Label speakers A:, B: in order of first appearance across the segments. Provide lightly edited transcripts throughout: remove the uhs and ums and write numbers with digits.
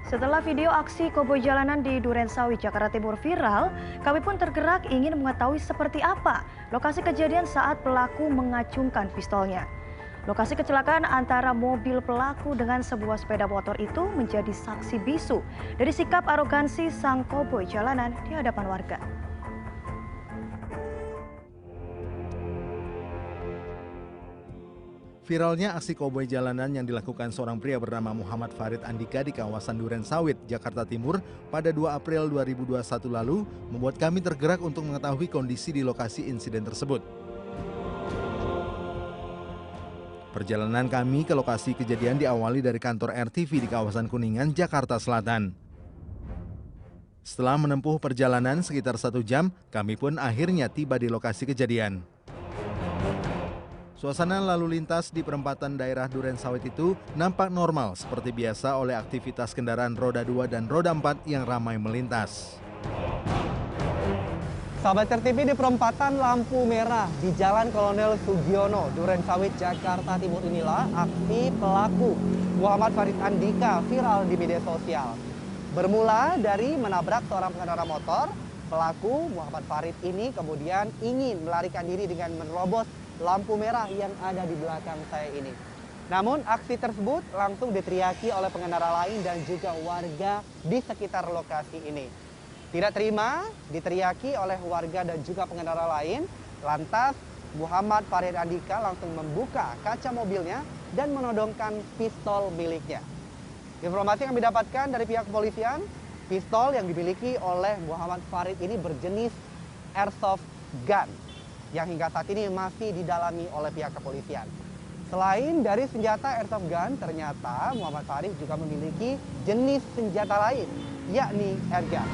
A: Setelah video aksi koboi jalanan di Durensawit, Jakarta Timur viral, kami pun tergerak ingin mengetahui seperti apa lokasi kejadian saat pelaku mengacungkan pistolnya. Lokasi kecelakaan antara mobil pelaku dengan sebuah sepeda motor itu menjadi saksi bisu dari sikap arogansi sang koboi jalanan di hadapan warga.
B: Viralnya aksi koboi jalanan yang dilakukan seorang pria bernama Muhammad Farid Andika di kawasan Durensawit, Jakarta Timur pada 2 April 2021 lalu membuat kami tergerak untuk mengetahui kondisi di lokasi insiden tersebut. Perjalanan kami ke lokasi kejadian diawali dari kantor RTV di kawasan Kuningan, Jakarta Selatan. Setelah menempuh perjalanan sekitar 1 jam, kami pun akhirnya tiba di lokasi kejadian. Suasana lalu lintas di perempatan daerah Durensawit itu nampak normal seperti biasa oleh aktivitas kendaraan roda 2 dan roda 4 yang ramai melintas.
C: Sahabat RTV, di perempatan lampu merah di Jalan Kolonel Sugiono, Durensawit, Jakarta Timur inilah aksi pelaku Muhammad Farid Andika viral di media sosial. Bermula dari menabrak seorang pengendara motor, pelaku Muhammad Farid ini kemudian ingin melarikan diri dengan menerobos lampu merah yang ada di belakang saya ini. Namun aksi tersebut langsung diteriaki oleh pengendara lain dan juga warga di sekitar lokasi ini. Tidak terima diteriaki oleh warga dan juga pengendara lain, lantas Muhammad Farid Andika langsung membuka kaca mobilnya dan menodongkan pistol miliknya. Informasi yang kami dapatkan dari pihak kepolisian, pistol yang dimiliki oleh Muhammad Farid ini berjenis airsoft gun yang hingga saat ini masih didalami oleh pihak kepolisian. Selain dari senjata airsoft gun, ternyata Muhammad Farid juga memiliki jenis senjata lain, yakni airgun.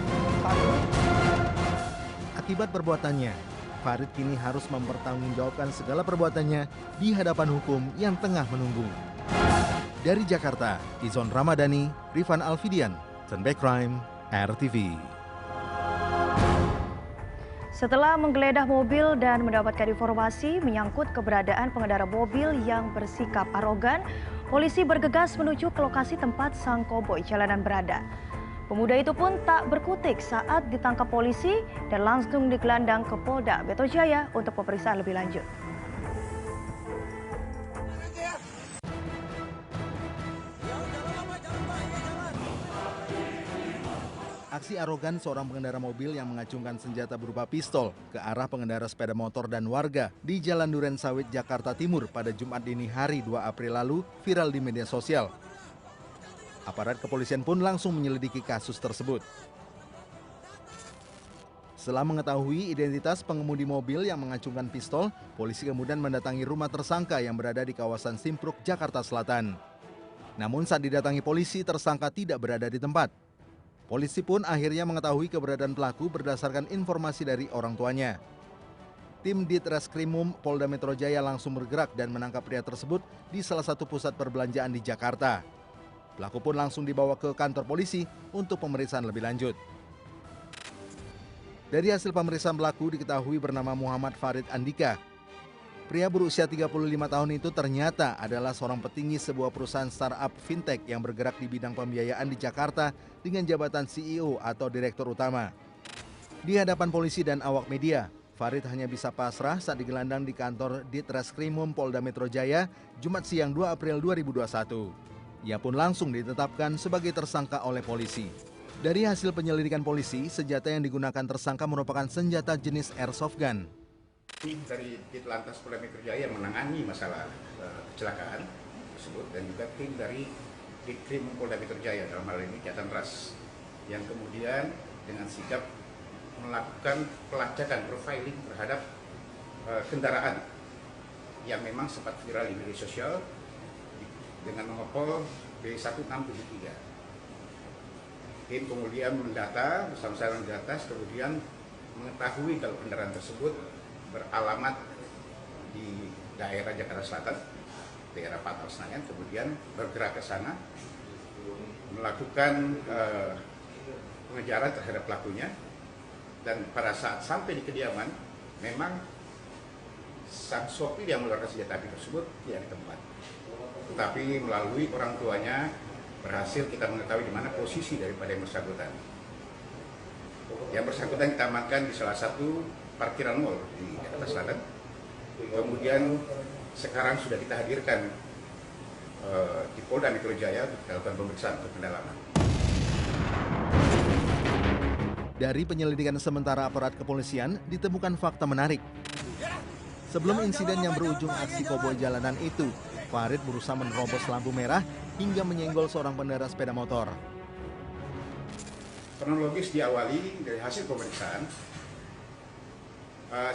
B: Akibat perbuatannya, Farid kini harus mempertanggungjawabkan segala perbuatannya di hadapan hukum yang tengah menunggu. Dari Jakarta, Izon Ramadhani, Rifan Alfidian, Sunback Crime, RTV.
A: Setelah menggeledah mobil dan mendapatkan informasi menyangkut keberadaan pengendara mobil yang bersikap arogan, polisi bergegas menuju ke lokasi tempat sang koboi jalanan berada. Pemuda itu pun tak berkutik saat ditangkap polisi dan langsung digelandang ke Polda Metro Jaya untuk pemeriksaan lebih lanjut.
B: Aksi arogan seorang pengendara mobil yang mengacungkan senjata berupa pistol ke arah pengendara sepeda motor dan warga di Jalan Durensawit, Jakarta Timur pada Jumat dini hari 2 April lalu viral di media sosial. Aparat kepolisian pun langsung menyelidiki kasus tersebut. Setelah mengetahui identitas pengemudi mobil yang mengacungkan pistol, polisi kemudian mendatangi rumah tersangka yang berada di kawasan Simpruk, Jakarta Selatan. Namun saat didatangi polisi, tersangka tidak berada di tempat. Polisi pun akhirnya mengetahui keberadaan pelaku berdasarkan informasi dari orang tuanya. Tim Ditreskrimum Polda Metro Jaya langsung bergerak dan menangkap pria tersebut di salah satu pusat perbelanjaan di Jakarta. Pelaku pun langsung dibawa ke kantor polisi untuk pemeriksaan lebih lanjut. Dari hasil pemeriksaan pelaku diketahui bernama Muhammad Farid Andika. Pria berusia 35 tahun itu ternyata adalah seorang petinggi sebuah perusahaan startup fintech yang bergerak di bidang pembiayaan di Jakarta dengan jabatan CEO atau Direktur Utama. Di hadapan polisi dan awak media, Farid hanya bisa pasrah saat digelandang di kantor Ditreskrimum Polda Metro Jaya, Jumat siang 2 April 2021. Ia pun langsung ditetapkan sebagai tersangka oleh polisi. Dari hasil penyelidikan polisi, senjata yang digunakan tersangka merupakan senjata jenis airsoft gun.
D: Tim dari Ditlantas Polda Metro Jaya menangani masalah kecelakaan tersebut dan juga tim dari Ditkrim Polda Metro Jaya dalam hal ini Jatan Ras yang kemudian dengan sigap melakukan pelacakan profiling terhadap kendaraan yang memang sempat viral di media sosial dengan nomor B1673. Tim kemudian mendata bersama-sama di atas, kemudian mengetahui kalau kendaraan tersebut beralamat di daerah Jakarta Selatan, daerah Patal Senayan, kemudian bergerak ke sana, melakukan pengejaran terhadap pelakunya, dan pada saat sampai di kediaman, memang sang sopir yang mengeluarkan senjata api tersebut tidak di tempat. Tetapi melalui orang tuanya berhasil kita mengetahui di mana posisi daripada yang bersangkutan. Yang bersangkutan kita amankan di salah satu parkiran mal di Jakarta Selatan. Kemudian sekarang sudah kita hadirkan di Polda Metro Jaya untuk dilakukan pemeriksaan untuk pendalaman.
B: Dari penyelidikan sementara aparat kepolisian ditemukan fakta menarik. Sebelum insiden yang berujung aksi koboi jalanan itu, Farid berusaha menerobos lampu merah hingga menyenggol seorang pengendara sepeda motor.
D: Kronologis diawali dari hasil pemeriksaan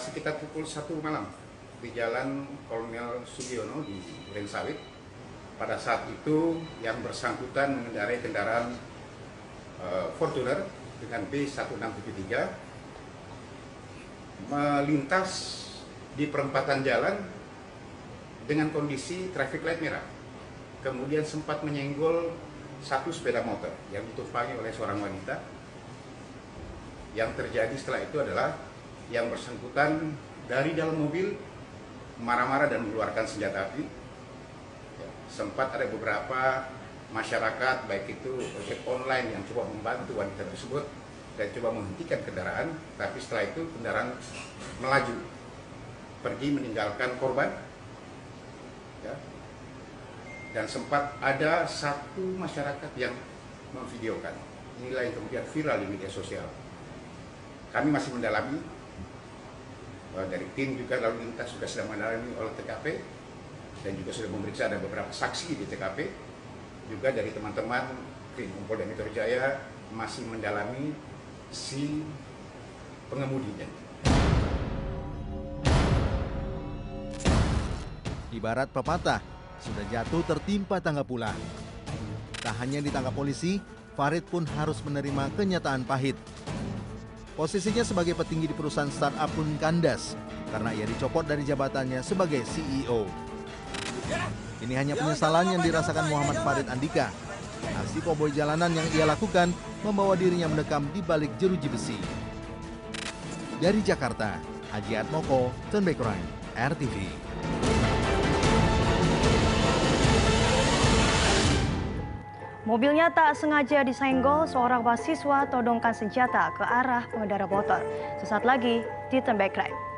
D: sekitar pukul 1 malam di Jalan Kolonel Sugiono di Durensawit. Pada saat itu yang bersangkutan mengendarai kendaraan Fortuner dengan B1673 melintas di perempatan jalan dengan kondisi traffic light merah. Kemudian sempat menyenggol satu sepeda motor yang ditumpangi oleh seorang wanita. Yang terjadi setelah itu adalah yang bersangkutan dari dalam mobil marah-marah dan mengeluarkan senjata api. Sempat ada beberapa masyarakat, baik itu ojek online yang coba membantu wanita tersebut dan coba menghentikan kendaraan, tapi setelah itu kendaraan melaju, pergi meninggalkan korban. Ya. Dan sempat ada satu masyarakat yang memvideokan. Inilah yang kemudian viral di media sosial. Kami masih mendalami, dari tim juga lalu lintas juga sedang mendalami olah TKP dan juga sudah memeriksa ada beberapa saksi di TKP. Juga dari teman-teman Krim Polda Metro Jaya masih mendalami si pengemudinya.
B: Ibarat pepatah, sudah jatuh tertimpa tangga pula. Tak hanya ditangkap polisi, Farid pun harus menerima kenyataan pahit. Posisinya sebagai petinggi di perusahaan startup pun kandas karena ia dicopot dari jabatannya sebagai CEO. Ini hanya penyesalan yang dirasakan Muhammad Farid Andika. Aksi koboi jalanan yang ia lakukan membawa dirinya mendekam di balik jeruji besi. Dari Jakarta, Haji Atmoko, Turn Back Crime, RTV.
A: Mobilnya tak sengaja disenggol seorang mahasiswa todongkan senjata ke arah pengendara motor. Sesaat lagi di Turn Back Crime.